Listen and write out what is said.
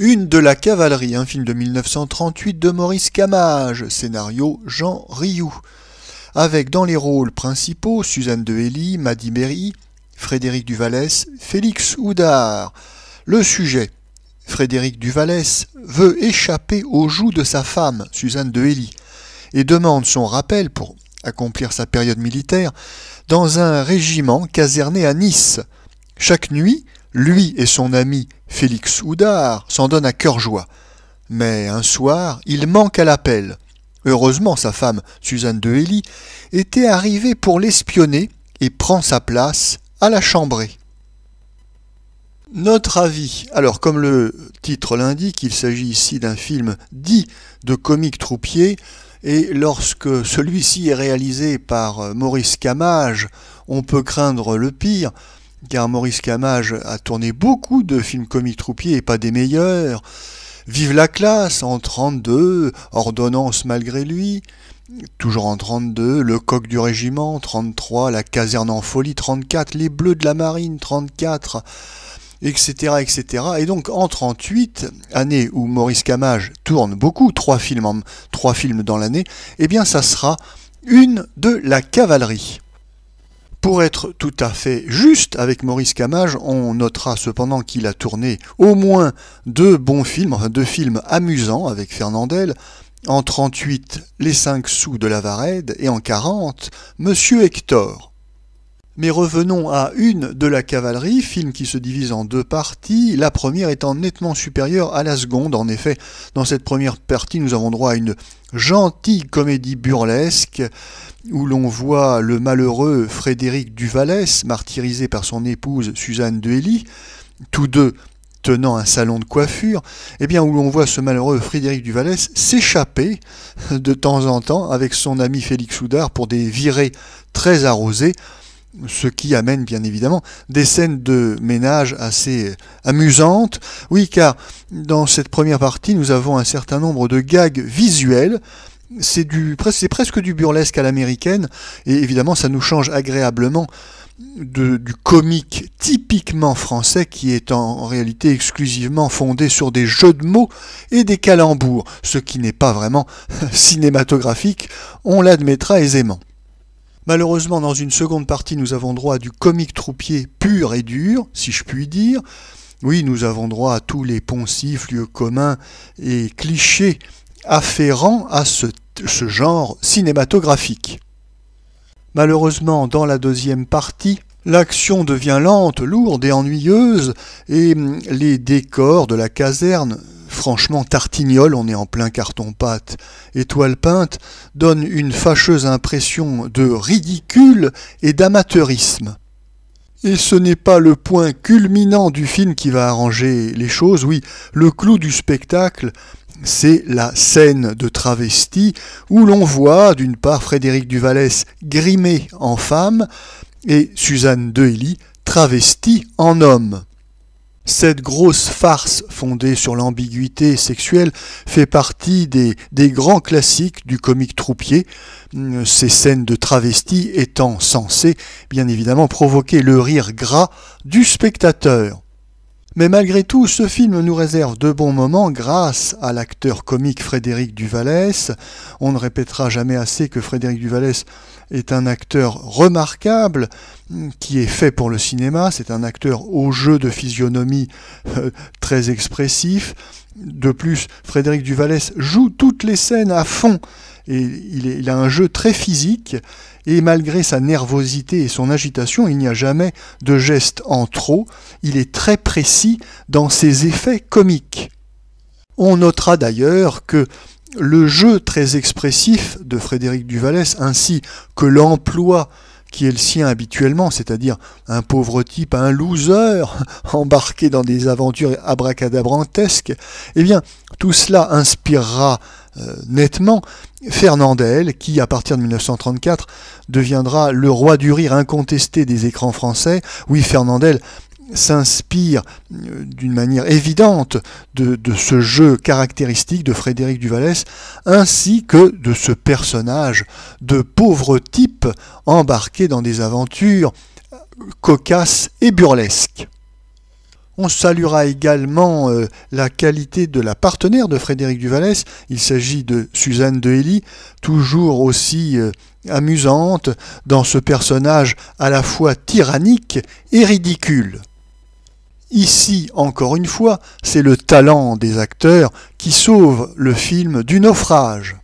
Une de la cavalerie, un film de 1938 de Maurice Camage, scénario Jean Rioux, avec dans les rôles principaux Suzanne de Hély, Maddy Berry, Frédéric Duvallès, Félix Houdard. Le sujet: Frédéric Duvallès veut échapper aux joues de sa femme, Suzanne de Hély, et demande son rappel pour accomplir sa période militaire dans un régiment caserné à Nice. Chaque nuit, lui et son ami Félix Houdard s'en donnent à cœur joie. Mais un soir, il manque à l'appel. Heureusement, sa femme, Suzanne de Hély, était arrivée pour l'espionner et prend sa place à la chambrée. Notre avis. Alors, comme le titre l'indique, il s'agit ici d'un film dit de comique troupier, et lorsque celui-ci est réalisé par Maurice Camage, on peut craindre le pire, car Maurice Camage a tourné beaucoup de films comiques troupiers et pas des meilleurs. Vive la classe en 32, Ordonnance malgré lui, toujours en 32, Le coq du régiment 33, La caserne en folie 34, Les bleus de la marine 34, etc., etc. Et donc en 38, année où Maurice Camage tourne beaucoup, 3 films dans l'année, eh bien ça sera Une de la cavalerie. Pour être tout à fait juste avec Maurice Camage, on notera cependant qu'il a tourné au moins 2 bons films, enfin 2 films amusants avec Fernandel. En 38, Les 5 sous de la Varède, et en 40, Monsieur Hector. Mais revenons à Une de la cavalerie, film qui se divise en 2 parties, la première étant nettement supérieure à la seconde. En effet, dans cette première partie, nous avons droit à une gentille comédie burlesque, où l'on voit le malheureux Frédéric Duvallès, martyrisé par son épouse Suzanne de Hély, tous deux tenant un salon de coiffure, et bien où l'on voit ce malheureux Frédéric Duvallès s'échapper de temps en temps avec son ami Félix Houdard pour des virées très arrosées, ce qui amène bien évidemment des scènes de ménage assez amusantes. Oui, car dans cette première partie, nous avons un certain nombre de gags visuels. C'est presque du burlesque à l'américaine, et évidemment ça nous change agréablement du comique typiquement français qui est en réalité exclusivement fondé sur des jeux de mots et des calembours, ce qui n'est pas vraiment cinématographique, on l'admettra aisément. Malheureusement, dans une seconde partie, nous avons droit à du comique troupier pur et dur, si je puis dire. Oui, nous avons droit à tous les poncifs, lieux communs et clichés afférents à ce genre cinématographique. Malheureusement, dans la deuxième partie, l'action devient lente, lourde et ennuyeuse, et les décors de la caserne, franchement tartignoles, on est en plein carton-pâte et toile peinte, donnent une fâcheuse impression de ridicule et d'amateurisme. Et ce n'est pas le point culminant du film qui va arranger les choses, oui, le clou du spectacle, c'est la scène de travesti où l'on voit d'une part Frédéric Duvallès grimé en femme et Suzanne de Hély travestie en homme. Cette grosse farce fondée sur l'ambiguïté sexuelle fait partie des grands classiques du comique troupier, ces scènes de travesti étant censées bien évidemment provoquer le rire gras du spectateur. Mais malgré tout, ce film nous réserve de bons moments grâce à l'acteur comique Frédéric Duvallès. On ne répétera jamais assez que Frédéric Duvallès est un acteur remarquable qui est fait pour le cinéma. C'est un acteur au jeu de physionomie très expressif. De plus, Frédéric Duvallès joue toutes les scènes à fond. Et il a un jeu très physique, et malgré sa nervosité et son agitation, il n'y a jamais de geste en trop. Il est très précis dans ses effets comiques. On notera d'ailleurs que le jeu très expressif de Frédéric Duvallès, ainsi que l'emploi qui est le sien habituellement, c'est-à-dire un pauvre type, un loser, embarqué dans des aventures abracadabrantesques, eh bien, tout cela inspirera nettement Fernandel, qui, à partir de 1934, deviendra le roi du rire incontesté des écrans français. Oui, Fernandel s'inspire d'une manière évidente de ce jeu caractéristique de Frédéric Duvallès, ainsi que de ce personnage de pauvre type embarqué dans des aventures cocasses et burlesques. On saluera également la qualité de la partenaire de Frédéric Duvallès. Il s'agit de Suzanne de Hély, toujours aussi amusante dans ce personnage à la fois tyrannique et ridicule. Ici, encore une fois, c'est le talent des acteurs qui sauve le film du naufrage.